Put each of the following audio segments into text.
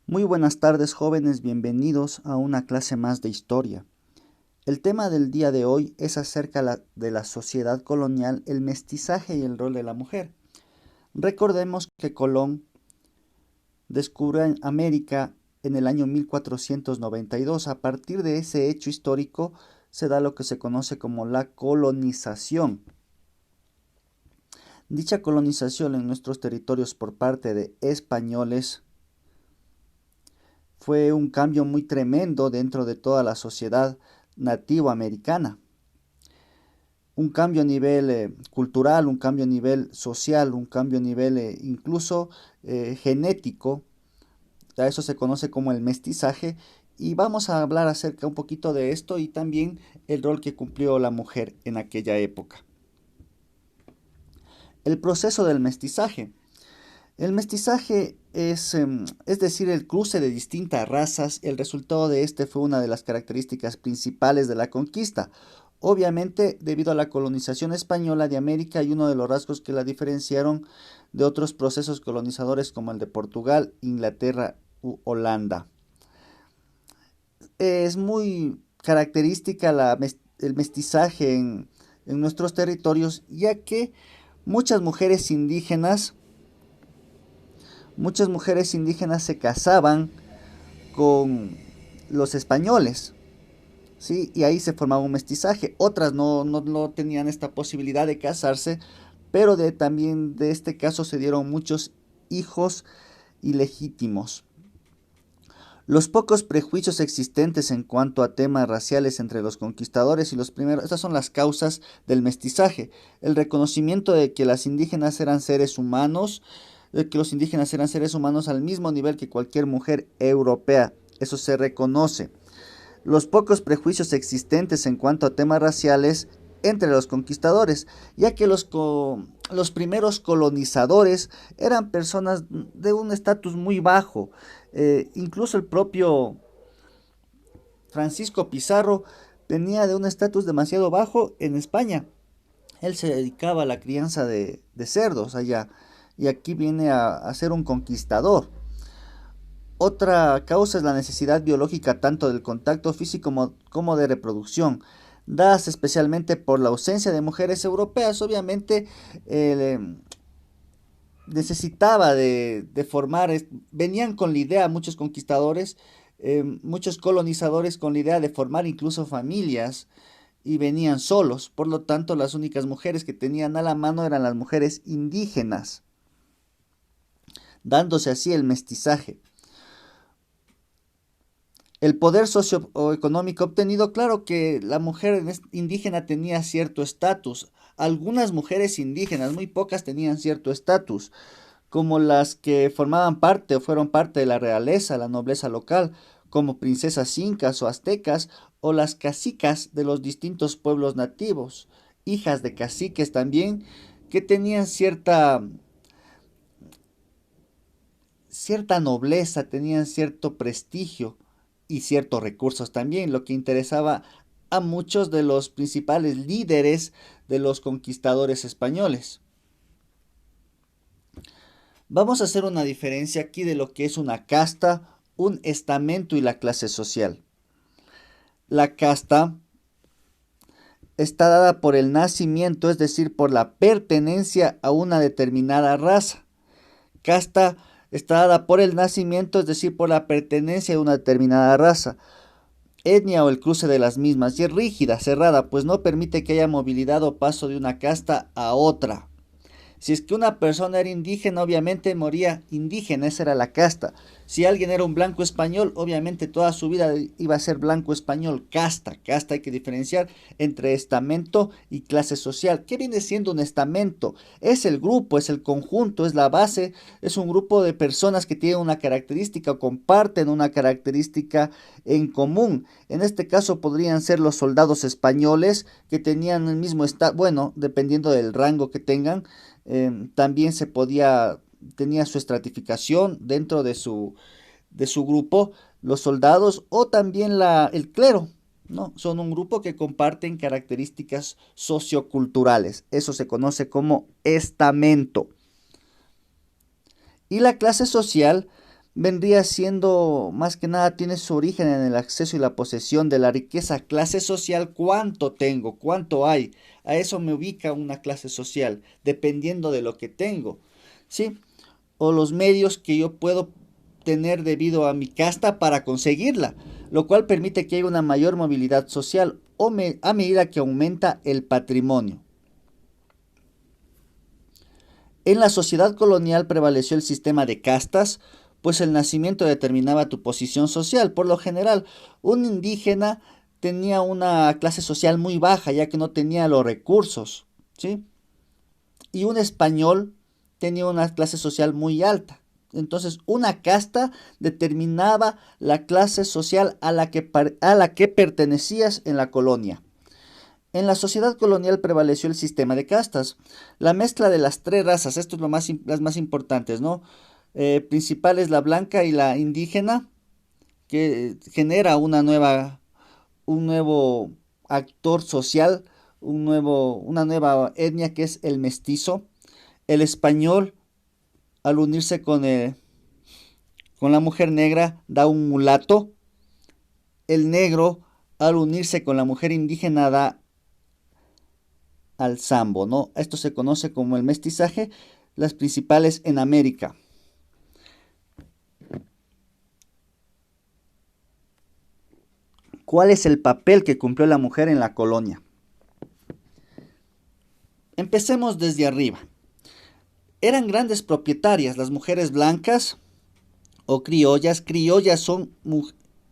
Muy buenas tardes, jóvenes, bienvenidos a una clase más de historia. El tema del día de hoy es acerca de la sociedad colonial, el mestizaje y el rol de la mujer. Recordemos que Colón descubrió en América en el año 1492. A partir de ese hecho histórico se da lo que se conoce como la colonización. Dicha colonización en nuestros territorios por parte de españoles fue un cambio muy tremendo dentro de toda la sociedad nativoamericana. Un cambio a nivel cultural, un cambio a nivel social, un cambio a nivel incluso genético. A eso se conoce como el mestizaje y vamos a hablar acerca un poquito de esto y también el rol que cumplió la mujer en aquella época. El proceso del mestizaje. El mestizaje es decir, el cruce de distintas razas. El resultado de este fue una de las características principales de la conquista. Obviamente, debido a la colonización española de América y uno de los rasgos que la diferenciaron de otros procesos colonizadores como el de Portugal, Inglaterra u Holanda. Es muy característica el mestizaje en nuestros territorios, ya que muchas mujeres indígenas muchas mujeres indígenas se casaban con los españoles, ¿sí? Y ahí se formaba un mestizaje. Otras no tenían esta posibilidad de casarse, pero también de este caso se dieron muchos hijos ilegítimos. Los pocos prejuicios existentes en cuanto a temas raciales entre los conquistadores y los primeros, estas son las causas del mestizaje. El reconocimiento de que las indígenas eran seres humanos, de que los indígenas eran seres humanos al mismo nivel que cualquier mujer europea. Eso se reconoce. Los pocos prejuicios existentes en cuanto a temas raciales entre los conquistadores, ya que los primeros colonizadores eran personas de un estatus muy bajo. Incluso el propio Francisco Pizarro venía de un estatus demasiado bajo en España. Él se dedicaba a la crianza de cerdos allá y aquí viene a ser un conquistador. Otra causa es la necesidad biológica tanto del contacto físico como de reproducción, dadas especialmente por la ausencia de mujeres europeas. Obviamente necesitaba de formar, venían con la idea muchos conquistadores, muchos colonizadores con la idea de formar incluso familias y venían solos. Por lo tanto, las únicas mujeres que tenían a la mano eran las mujeres indígenas, dándose así el mestizaje. El poder socioeconómico obtenido, claro que la mujer indígena tenía cierto estatus. Algunas mujeres indígenas, muy pocas, tenían cierto estatus, como las que formaban parte o fueron parte de la realeza, la nobleza local, como princesas incas o aztecas, o las cacicas de los distintos pueblos nativos, hijas de caciques también, que tenían cierta nobleza, tenían cierto prestigio y ciertos recursos también, lo que interesaba a muchos de los principales líderes de los conquistadores españoles. Vamos a hacer una diferencia aquí de lo que es una casta, un estamento y la clase social. La casta está dada por el nacimiento, es decir, por la pertenencia a una determinada raza. Casta está dada por el nacimiento, es decir, por la pertenencia a una determinada raza, etnia o el cruce de las mismas, y es rígida, cerrada, pues no permite que haya movilidad o paso de una casta a otra. Si es que una persona era indígena, obviamente moría indígena, esa era la casta. Si alguien era un blanco español, obviamente toda su vida iba a ser blanco español. Casta hay que diferenciar entre estamento y clase social. ¿Qué viene siendo un estamento? Es el grupo, es el conjunto, es la base, es un grupo de personas que tienen una característica o comparten una característica en común. En este caso podrían ser los soldados españoles que tenían el mismo estado, bueno, dependiendo del rango que tengan, también tenía su estratificación dentro de su grupo, los soldados o también el clero, ¿no? Son un grupo que comparten características socioculturales. Eso se conoce como estamento. Y la clase social vendría siendo, más que nada, tiene su origen en el acceso y la posesión de la riqueza. Clase social, ¿cuánto tengo? ¿Cuánto hay? A eso me ubica una clase social, dependiendo de lo que tengo, ¿sí? O los medios que yo puedo tener debido a mi casta para conseguirla, lo cual permite que haya una mayor movilidad social a medida que aumenta el patrimonio. En la sociedad colonial prevaleció el sistema de castas, pues el nacimiento determinaba tu posición social. Por lo general, un indígena tenía una clase social muy baja, ya que no tenía los recursos, ¿sí? Y un español tenía una clase social muy alta. Entonces, una casta determinaba la clase social a la que pertenecías en la colonia. En la sociedad colonial prevaleció el sistema de castas. La mezcla de las tres razas, esto es las más importantes, ¿no? Principal es la blanca y la indígena, que genera un nuevo actor social, una nueva etnia que es el mestizo. El español, al unirse con la mujer negra, da un mulato. El negro, al unirse con la mujer indígena, da al sambo, ¿no? Esto se conoce como el mestizaje, las principales en América. ¿Cuál es el papel que cumplió la mujer en la colonia? Empecemos desde arriba. Eran grandes propietarias las mujeres blancas o criollas. Criollas son,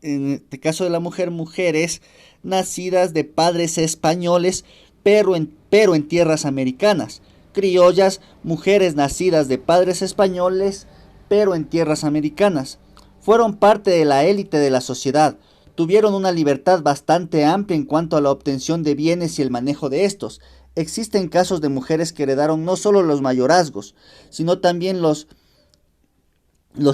en este caso de la mujer, mujeres nacidas de padres españoles, pero en tierras americanas. Criollas, mujeres nacidas de padres españoles, pero en tierras americanas. Fueron parte de la élite de la sociedad. Tuvieron una libertad bastante amplia en cuanto a la obtención de bienes y el manejo de estos. Existen casos de mujeres que heredaron no solo los mayorazgos, sino también los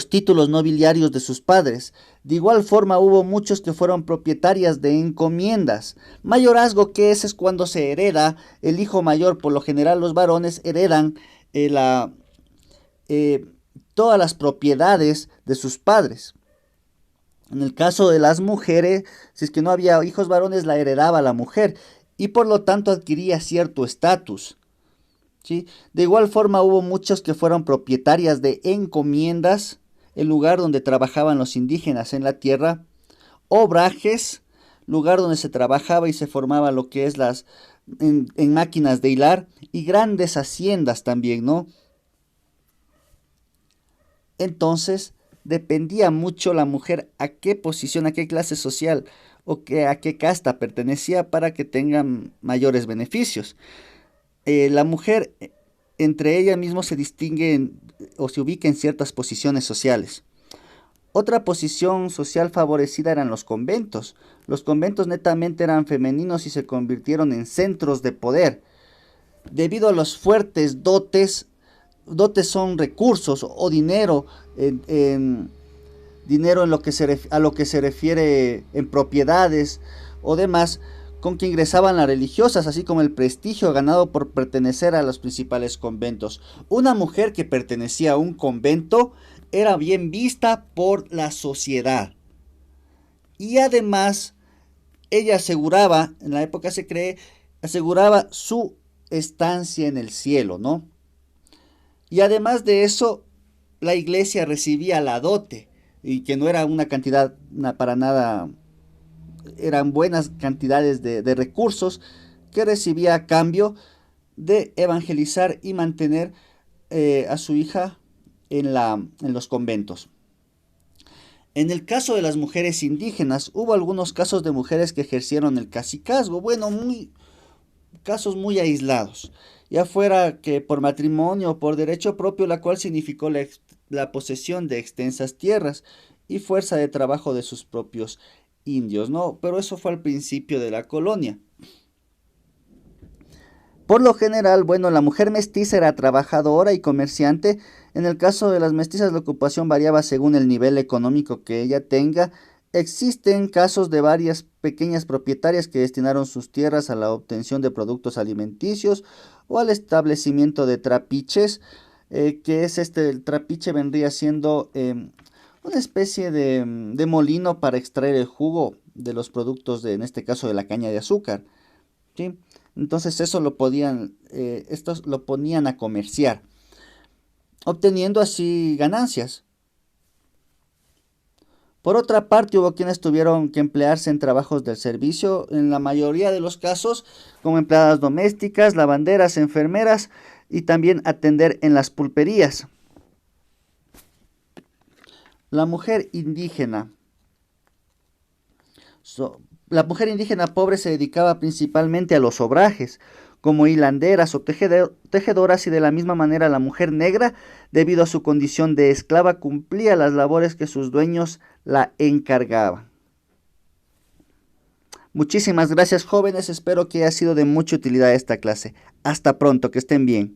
títulos nobiliarios de sus padres. De igual forma hubo muchos que fueron propietarias de encomiendas. Mayorazgo, que es cuando se hereda el hijo mayor. Por lo general los varones heredan todas las propiedades de sus padres. En el caso de las mujeres, si es que no había hijos varones, la heredaba la mujer y por lo tanto adquiría cierto estatus, ¿sí? De igual forma hubo muchos que fueron propietarias de encomiendas, el lugar donde trabajaban los indígenas en la tierra, obrajes, lugar donde se trabajaba y se formaba lo que es en máquinas de hilar, y grandes haciendas también, ¿no? Entonces, dependía mucho la mujer a qué posición, a qué clase social a qué casta pertenecía para que tengan mayores beneficios. La mujer entre ella misma se distingue o se ubica en ciertas posiciones sociales. Otra posición social favorecida eran los conventos. Los conventos netamente eran femeninos y se convirtieron en centros de poder. Debido a los fuertes dotes, dotes son recursos o dinero, dinero en a lo que se refiere en propiedades o demás, con que ingresaban las religiosas, así como el prestigio ganado por pertenecer a los principales conventos. Una mujer que pertenecía a un convento era bien vista por la sociedad. Y además, ella aseguraba, en la época se cree, aseguraba su estancia en el cielo, ¿no? Y además de eso, la iglesia recibía la dote, y que no era una cantidad para nada, eran buenas cantidades de recursos que recibía a cambio de evangelizar y mantener a su hija en los conventos. En el caso de las mujeres indígenas, hubo algunos casos de mujeres que ejercieron el cacicazgo, bueno, casos muy aislados, ya fuera que por matrimonio o por derecho propio, la cual significó la posesión de extensas tierras y fuerza de trabajo de sus propios indios, ¿no? Pero eso fue al principio de la colonia. Por lo general, bueno, la mujer mestiza era trabajadora y comerciante. En el caso de las mestizas, la ocupación variaba según el nivel económico que ella tenga. Existen casos de varias pequeñas propietarias que destinaron sus tierras a la obtención de productos alimenticios o al establecimiento de trapiches, que es el trapiche vendría siendo una especie de molino para extraer el jugo de los productos, en este caso de la caña de azúcar, ¿sí? Entonces eso estos lo ponían a comerciar, obteniendo así ganancias. Por otra parte, hubo quienes tuvieron que emplearse en trabajos del servicio, en la mayoría de los casos, como empleadas domésticas, lavanderas, enfermeras y también atender en las pulperías. La mujer indígena. La mujer indígena pobre se dedicaba principalmente a los obrajes, como hilanderas o tejedoras, y de la misma manera la mujer negra, debido a su condición de esclava, cumplía las labores que sus dueños la encargaban. Muchísimas gracias, jóvenes, espero que haya sido de mucha utilidad esta clase. Hasta pronto, que estén bien.